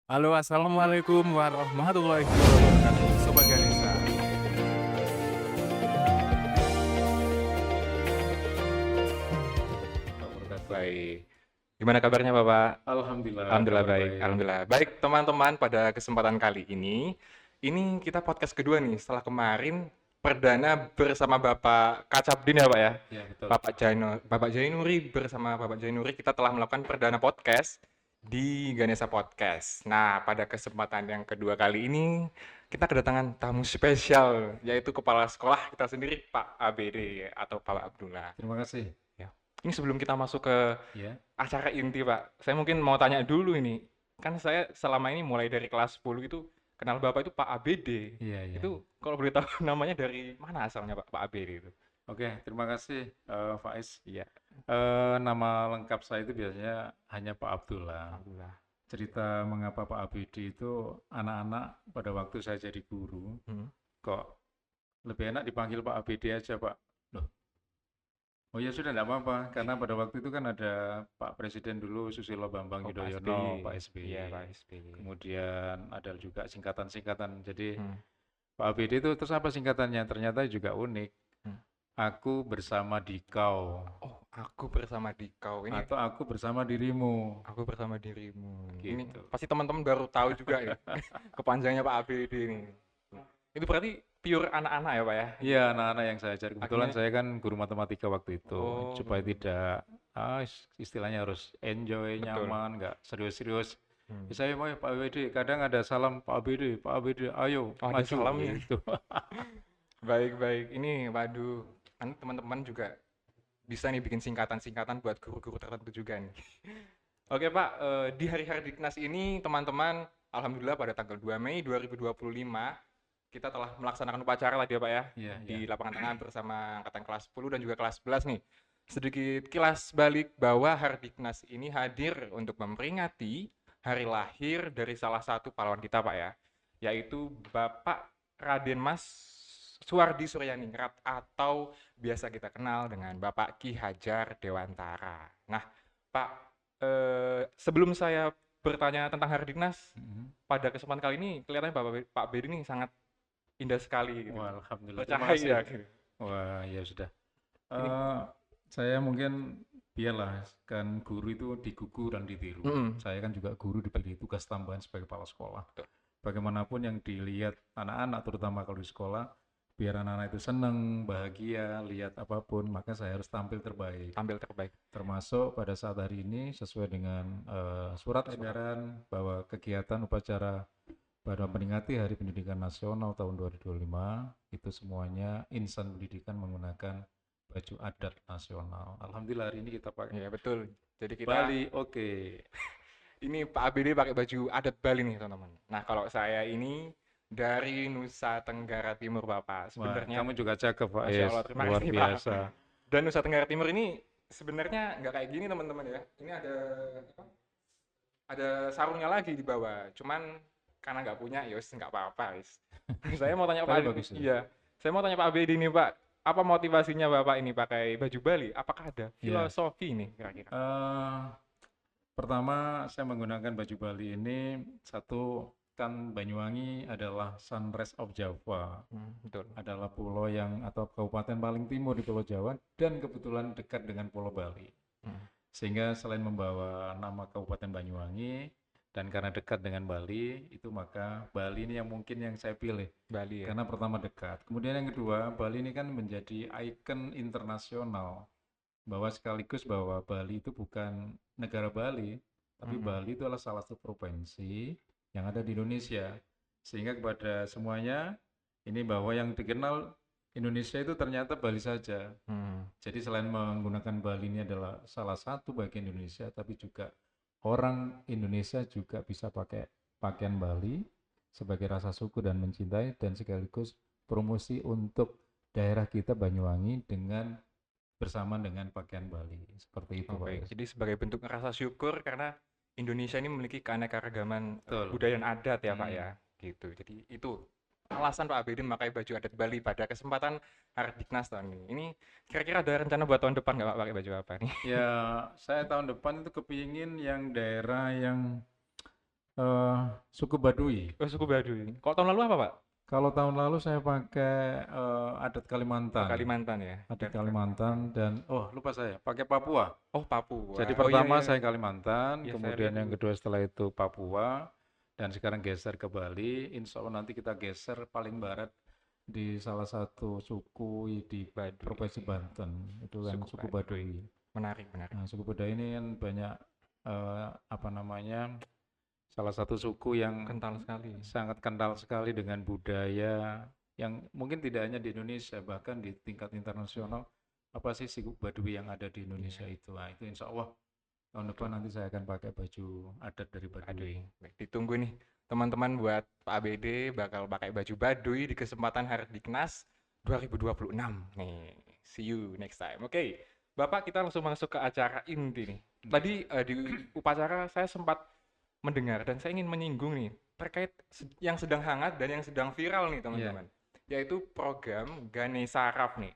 Halo, assalamualaikum warahmatullahi wabarakatuh, Sobat Ganesha. Wabarakatuh. Baik, gimana kabarnya Bapak? Alhamdulillah Alhamdulillah kabar baik, baik. alhamdulillah. Baik teman-teman, pada kesempatan kali ini kita podcast kedua nih setelah kemarin perdana bersama Bapak Kacabdin ya Pak ya. Ya betul. Bapak Jainuri bersama Bapak Jainuri kita telah melakukan perdana podcast di Ganesha Podcast. Nah, pada kesempatan yang kedua kali ini kita kedatangan tamu spesial yaitu kepala sekolah kita sendiri Pak ABD atau Pak Abdullah. Terima kasih. Ya. Ini sebelum kita masuk ke Ya. acara inti, Pak. Saya mungkin mau tanya dulu ini. Kan saya selama ini mulai dari kelas 10 itu kenal Bapak itu Pak ABD. Iya, iya. Itu kalau boleh tahu namanya dari mana asalnya Pak ABD itu? Oke, terima kasih Faiz. Iya, Nama lengkap saya itu biasanya hanya Pak Abdullah. alhamdulillah. Cerita mengapa Pak ABD itu anak-anak pada waktu saya jadi guru Hmm. kok lebih enak dipanggil Pak ABD aja Pak. Loh, oh ya sudah tidak apa-apa karena pada waktu itu kan ada Pak Presiden dulu Susilo Bambang Oh, Pak Yudhoyono, Pak SBY. SBY. Iya, Pak SBY. Kemudian ada juga singkatan-singkatan. Jadi Hmm. Pak ABD itu terus apa singkatannya? Ternyata juga unik. Hmm. Aku bersama Dikau Oh, aku bersama Dikau. Ini atau aku bersama dirimu. aku bersama dirimu. Ini Gitu. pasti teman-teman baru tahu juga ya kepanjangannya Pak ABD ini. Itu berarti pure anak-anak ya, Pak ya? Iya, anak-anak yang saya ajar. Kebetulan Akhirnya saya kan guru matematika waktu itu. oh, Supaya tidak istilahnya harus enjoy, betul. nyaman, nggak serius-serius. Hmm. Ya, saya mau ya, Pak ABD. Kadang ada salam Pak ABD, Pak ABD, ayo Oh, ada maju salamnya. gitu. Baik, baik. Ini, waduh, kan teman-teman juga bisa nih bikin singkatan-singkatan buat guru-guru tertentu juga nih. Oke, Pak, di hari-hari Diknas ini, teman-teman, alhamdulillah pada tanggal 2 Mei 2025, kita telah melaksanakan upacara tadi ya, Pak ya, Iya, iya. di lapangan tengah bersama angkatan kelas 10 dan juga kelas 11 nih. Sedikit kilas balik bahwa Hardiknas ini hadir untuk memperingati hari lahir dari salah satu pahlawan kita, Pak ya, yaitu Bapak Raden Mas Suwardi Suryaningrat atau biasa kita kenal dengan Bapak Ki Hajar Dewantara. Nah, Pak, sebelum saya bertanya tentang Hardiknas, Mhm. pada kesempatan kali ini kelihatannya Pak Bedi ini sangat indah sekali gitu, Wah, alhamdulillah. Terima kasih. bercahaya gitu. Wah, ya sudah. Ini Eh, saya mungkin biarlah kan guru itu digugu dan ditiru. mm, Saya kan juga guru diberi tugas tambahan sebagai kepala sekolah. betul. Bagaimanapun yang dilihat anak-anak, terutama kalau di sekolah, biar anak-anak itu senang, bahagia, lihat apapun, maka saya harus tampil terbaik. Tampil terbaik. Termasuk pada saat hari ini sesuai dengan surat edaran bahwa kegiatan upacara pada memperingati Hari Pendidikan Nasional tahun 2025 itu semuanya insan pendidikan menggunakan baju adat nasional. Alhamdulillah hari ini kita pakai Iya, betul. Jadi kita Bali, oke. ini Pak ABD pakai baju adat Bali nih, teman-teman. Nah, kalau saya ini dari Nusa Tenggara Timur, Bapak. Wah, Sebenarnya, kamu juga cakep, Pak Masya Es. Allah, terima Luar kasih, Pak. biasa. Dan Nusa Tenggara Timur ini sebenarnya nggak kayak gini, teman-teman ya. Ini apa? Ada sarungnya lagi di bawah. Cuman karena nggak punya, ya wis nggak apa-apa, wis. Saya mau tanya Tapi Pak, bagus itu. iya. Saya mau tanya Pak ABD nih, Pak. Apa motivasinya Bapak ini pakai baju Bali? Apakah ada Ya. filosofi nih kira-kira? Eh, pertama saya menggunakan baju Bali ini satu kan Banyuwangi adalah Sunrise of Java. Betul. Adalah pulau yang atau kabupaten paling timur di Pulau Jawa dan kebetulan dekat dengan Pulau Bali. Hmm. Sehingga selain membawa nama Kabupaten Banyuwangi dan karena dekat dengan Bali, itu maka Bali ini yang mungkin yang saya pilih. Bali ya. Karena pertama dekat. Kemudian yang kedua, Bali ini kan menjadi ikon internasional. Bahwa sekaligus bahwa Bali itu bukan negara Bali, tapi Bali itu adalah salah satu provinsi yang ada di Indonesia. Sehingga kepada semuanya, ini bahwa yang dikenal Indonesia itu ternyata Bali saja. Jadi selain menggunakan Bali ini adalah salah satu bagian Indonesia, tapi juga orang Indonesia juga bisa pakai pakaian Bali sebagai rasa syukur dan mencintai dan sekaligus promosi untuk daerah kita Banyuwangi dengan bersamaan dengan pakaian Bali. Seperti itu, Pak Oke, Yos. jadi sebagai bentuk rasa syukur karena Indonesia ini memiliki keanekaragaman Betul. budaya dan adat ya Pak Hmm. ya, gitu. Jadi itu alasan Pak ABD memakai baju adat Bali pada kesempatan Hardiknas tahun ini. Ini kira-kira ada rencana buat tahun depan nggak Pak pakai baju apa nih? Ya, saya tahun depan itu kepingin yang daerah yang Eh, Suku Baduy. Oh, suku Baduy. Kalau tahun lalu apa, Pak? Kalau tahun lalu saya pakai adat Oh, Kalimantan. Kalimantan ya. Adat Dari Kalimantan. Kalimantan dan oh lupa saya pakai Papua. Oh, Papua. Jadi Oh iya pertama iya. saya Kalimantan, Ya saya lihat kemudian yang itu kedua setelah itu Papua, dan sekarang geser ke Bali. Insya Allah nanti kita geser paling barat di salah satu suku di Baduy. Provinsi Banten, itu kan Suku suku Baduy. Baduy. Menarik, menarik. Nah, suku Baduy ini kan banyak apa namanya, salah satu suku yang Kental sekali. sangat kental sekali dengan budaya yang mungkin tidak hanya di Indonesia, bahkan di tingkat internasional. Apa sih suku Baduy yang ada di Indonesia Iya, itu? Nah, itu insya Allah tahun depan betul. nanti saya akan pakai baju adat dari Baduy. Baduy. Baik, ditunggu nih teman-teman buat Pak ABD bakal pakai baju Baduy di kesempatan Hardiknas 2026. Nih, see you next time. Oke, Bapak kita langsung masuk ke acara inti nih. Tadi di upacara saya sempat mendengar dan saya ingin menyinggung nih terkait yang sedang hangat dan yang sedang viral nih Iya, teman-teman, yaitu program Ganesha Raf nih.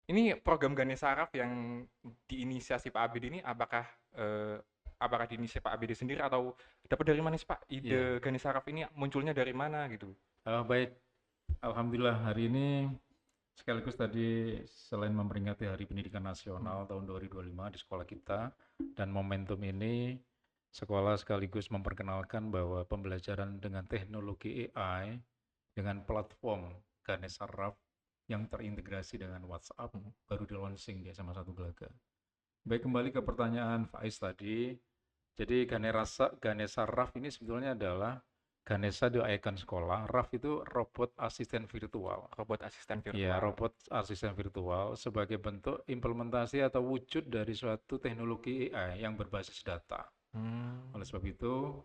Ini program Ganesha Raf yang diinisiasi Pak Abid ini eh, apakah diinisiasi Pak Abid sendiri atau dapat dari mana sih Pak? iya. Ide Ganesha Raf ini munculnya dari mana gitu? Baik, Alhamdulillah hari ini sekaligus tadi selain memperingati Hari Pendidikan Nasional tahun 2025 di sekolah kita, dan momentum ini sekolah sekaligus memperkenalkan bahwa pembelajaran dengan teknologi AI dengan platform Ganesha Raf yang terintegrasi dengan WhatsApp Hmm. baru di launching di SMA 1 Gelaga. Baik, kembali ke pertanyaan Faiz tadi. Jadi Ganesha Raf ini sebetulnya adalah Ganesha itu ikon sekolah, Raf itu robot asisten virtual. Robot asisten Ya, virtual. robot asisten virtual sebagai bentuk implementasi atau wujud dari suatu teknologi AI yang berbasis data. Hmm, Oleh sebab itu,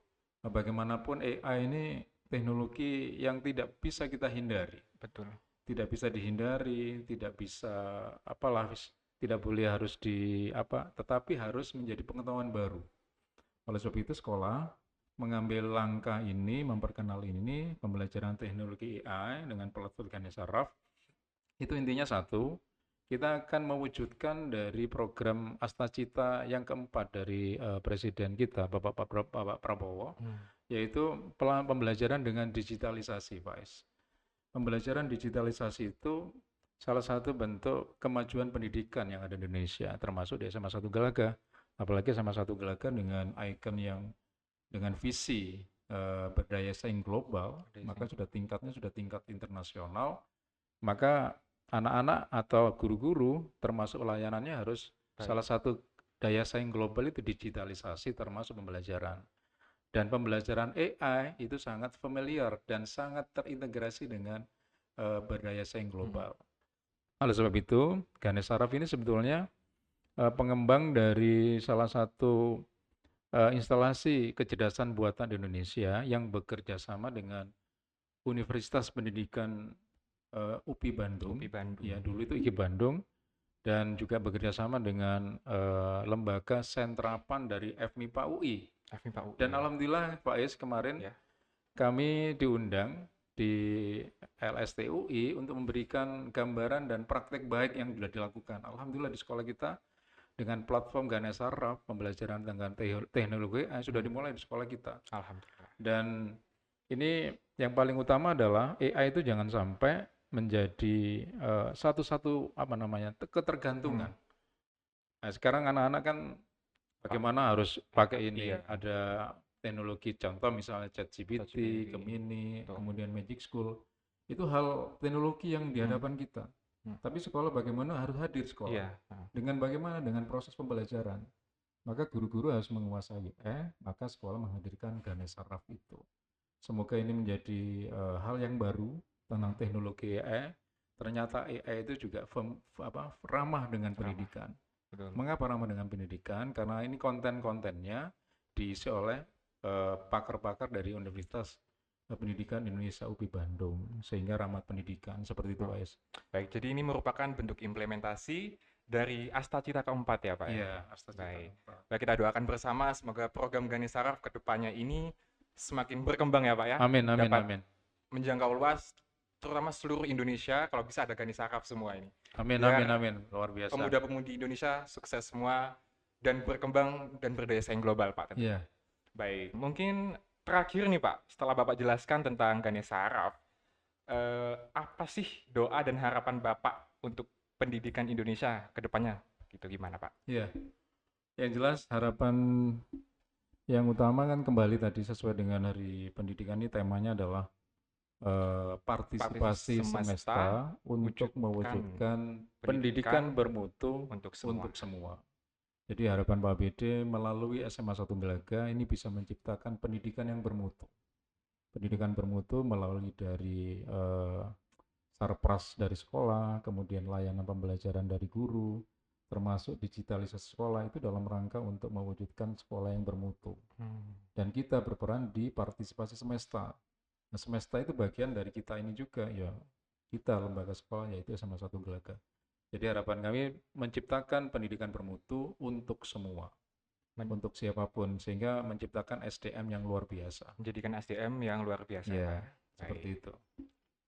bagaimanapun AI ini teknologi yang tidak bisa kita hindari, betul. tidak bisa dihindari, tidak bisa apalah, tidak boleh harus di apa, tetapi harus menjadi pengetahuan baru. Oleh sebab itu sekolah mengambil langkah ini, memperkenalkan ini, pembelajaran teknologi AI dengan platform Ganesha Raf. Itu intinya satu, kita akan mewujudkan dari program Astacita yang keempat dari Presiden kita, Bapak Prabowo, Hmm, yaitu pembelajaran dengan digitalisasi, Pak Es. Pembelajaran digitalisasi itu salah satu bentuk kemajuan pendidikan yang ada di Indonesia, termasuk di SMA 1 Gelaga. Apalagi SMA 1 Gelaga dengan ikon yang dengan visi berdaya saing global, maka tingkatnya sudah tingkat internasional. Maka anak-anak atau guru-guru termasuk layanannya harus baik. salah satu daya saing global itu digitalisasi termasuk pembelajaran. Dan pembelajaran AI itu sangat familiar dan sangat terintegrasi dengan berdaya saing Hmm, global. Oleh sebab itu, Ganesha Raf ini sebetulnya pengembang dari salah satu instalasi kecerdasan buatan di Indonesia yang bekerja sama dengan Universitas Pendidikan UPI Bandung. UPI Bandung. Ya, dulu itu IKI Bandung, dan juga bekerja sama dengan lembaga sentrapan dari FMIPA UI. FMIPA UI. Dan alhamdulillah Pak Is kemarin Ya. kami diundang di LSTUI untuk memberikan gambaran dan praktek baik yang sudah dilakukan. Alhamdulillah di sekolah kita dengan platform Ganesha Raf, pembelajaran tentang teknologi sudah dimulai di sekolah kita. Alhamdulillah. Dan ini yang paling utama adalah AI itu jangan sampai menjadi satu-satu apa namanya ketergantungan. Nah, sekarang anak-anak kan bagaimana harus pakai ini, Iya. ada teknologi contoh misalnya ChatGPT, ChatGPT. Gemini, Betul. kemudian Magic School. Itu hal teknologi yang di hadapan kita. Tapi sekolah bagaimana harus hadir sekolah. Iya. Dengan bagaimana? Dengan proses pembelajaran. Maka guru-guru harus menguasai maka sekolah menghadirkan Ganesha Raf itu. Semoga ini menjadi hal yang baru tentang teknologi AI. Ternyata AI itu juga ramah dengan pendidikan. Betul. Mengapa ramah dengan pendidikan? Karena ini konten-kontennya diisi oleh pakar-pakar dari Universitas Pendidikan Indonesia UPI Bandung, sehingga ramah pendidikan seperti itu, Pak. Baik, jadi ini merupakan bentuk implementasi dari Astacita keempat ya Pak ya? Iya, Astacita Baik. keempat. Baik, kita doakan bersama semoga program Ganesha Raf ke depannya ini semakin berkembang ya Pak ya. Amin, amin, Dapat amin. menjangkau luas terutama seluruh Indonesia kalau bisa ada Ganesha Raf semua ini. Amin, Biar amin, amin. Luar biasa. pemuda-pemudi Indonesia sukses semua dan berkembang dan berdaya saing global Pak tentunya. Iya. Baik, mungkin terakhir nih Pak, setelah Bapak jelaskan tentang Ganesha Araf, apa sih doa dan harapan Bapak untuk pendidikan Indonesia ke depannya? Gitu gimana Pak? Iya, yang jelas harapan yang utama kan kembali tadi sesuai dengan Hari Pendidikan ini temanya adalah Partisipasi partisipasi semesta, semesta untuk wujudkan mewujudkan pendidikan pendidikan bermutu untuk semua. untuk semua. Jadi harapan Pak BD melalui SMA 1 Gelaga ini bisa menciptakan pendidikan yang bermutu. Pendidikan bermutu melalui dari sarpras dari sekolah, kemudian layanan pembelajaran dari guru, termasuk digitalisasi sekolah itu dalam rangka untuk mewujudkan sekolah yang bermutu. Dan kita berperan di partisipasi semesta. Nah, semesta itu bagian dari kita ini juga ya. Kita lembaga sekolah yaitu SMA 1 Gelaga. Jadi harapan kami menciptakan pendidikan bermutu untuk semua, untuk siapapun, sehingga menciptakan SDM yang luar biasa. Menjadikan SDM yang luar biasa. Ya, Pak. seperti Baik. itu.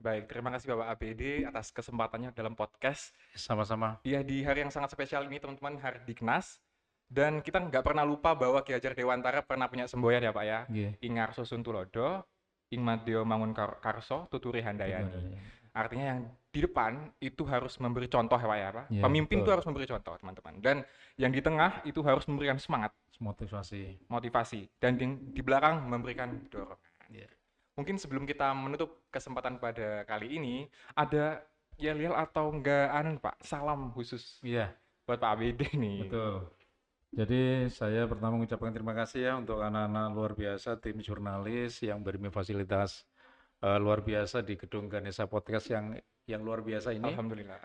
Baik, terima kasih Bapak ABD atas kesempatannya dalam podcast. Sama-sama. Ya, di hari yang sangat spesial ini teman-teman, Hari Diknas. Dan kita nggak pernah lupa bahwa Ki Hajar Dewantara pernah punya semboyan ya Pak ya. Yeah. Ingarso Suntulodo, Ing Madyo Mangun Karso, Tuturi Handayani. Artinya yang di depan itu harus memberi contoh ya Pak ya Pak. Yeah, Pemimpin itu betul. harus memberi contoh teman-teman. Dan yang di tengah itu harus memberikan semangat, motivasi. Dan di belakang memberikan dorongan. Yeah. Mungkin sebelum kita menutup kesempatan pada kali ini, ada yel-yel atau enggak Pak, salam khusus Iya, buat Pak ABD nih. betul. Jadi saya pertama mengucapkan terima kasih ya untuk anak-anak luar biasa, tim jurnalis yang beri fasilitas luar biasa di gedung Ganesha Podcast yang luar biasa ini. Alhamdulillah.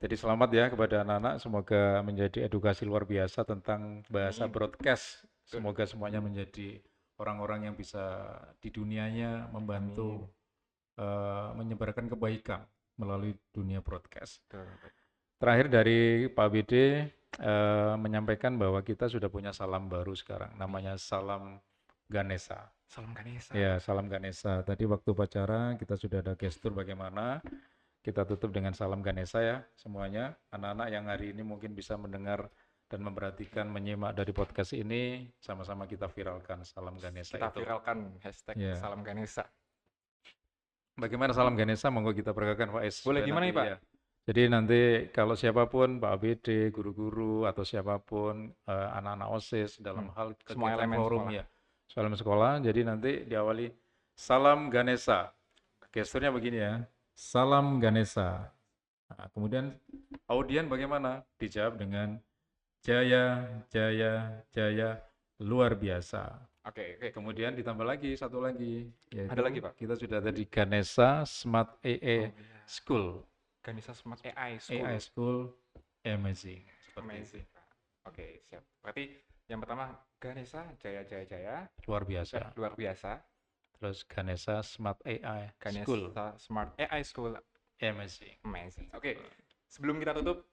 Jadi selamat ya kepada anak-anak, semoga menjadi edukasi luar biasa tentang bahasa broadcast. Semoga semuanya menjadi orang-orang yang bisa di dunianya membantu menyebarkan kebaikan melalui dunia broadcast. Terakhir dari Pak BD menyampaikan bahwa kita sudah punya salam baru sekarang, namanya Salam Ganesha. Salam Ganesha. Ya, Salam Ganesha. Tadi waktu upacara kita sudah ada gestur bagaimana. Kita tutup dengan Salam Ganesha ya semuanya. Anak-anak yang hari ini mungkin bisa mendengar dan memperhatikan, menyimak dari podcast ini, sama-sama kita viralkan Salam Ganesha Kita itu. viralkan hashtag Ya. Salam Ganesha. Bagaimana Salam Ganesha? Monggo kita peragakan Pak Es. Boleh gimana nih Pak? Ya. Jadi nanti kalau siapapun, Pak ABD, guru-guru, atau siapapun, anak-anak OSIS dalam hal Semua kegiatan elemen forum sekolah. ya, dalam sekolah, jadi nanti diawali Salam Ganesha. Gesturnya begini ya, Salam Ganesha. Nah, kemudian audien bagaimana? Dijawab dengan Jaya, Jaya, Jaya, luar biasa. Oke. Kemudian ditambah lagi, satu lagi. Yaitu Ada lagi Pak? kita sudah ada di Ganesha Smart AA School. Ganesha Smart AI School. AI School Amazing. Amazing. Oke, siap. Berarti yang pertama Ganesha Jaya Jaya Jaya. Luar biasa. Luar biasa. Terus Ganesha Smart AI Ganesha School Smart AI School Amazing. Amazing. Oke. Sebelum kita tutup,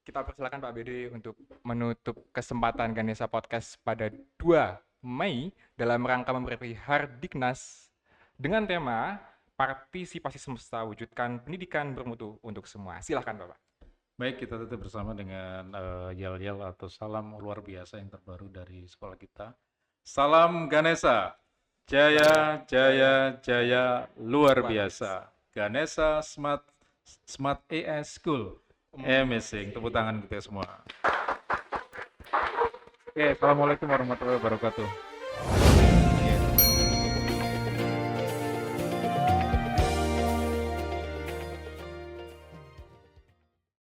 kita persilakan Pak BD untuk menutup kesempatan Ganesha Podcast pada 2 Mei dalam rangka memperingati Hari Diknas dengan tema Partisipasi Semesta Wujudkan Pendidikan Bermutu untuk Semua. Silahkan Bapak. Baik, kita tutup bersama dengan yel-yel atau salam luar biasa yang terbaru dari sekolah kita. Salam Ganesha, Jaya, Jaya, Jaya, luar biasa. Ganesha Smart AI School, Amazing. Tepuk tangan kita semua. Oke, assalamualaikum warahmatullahi wabarakatuh.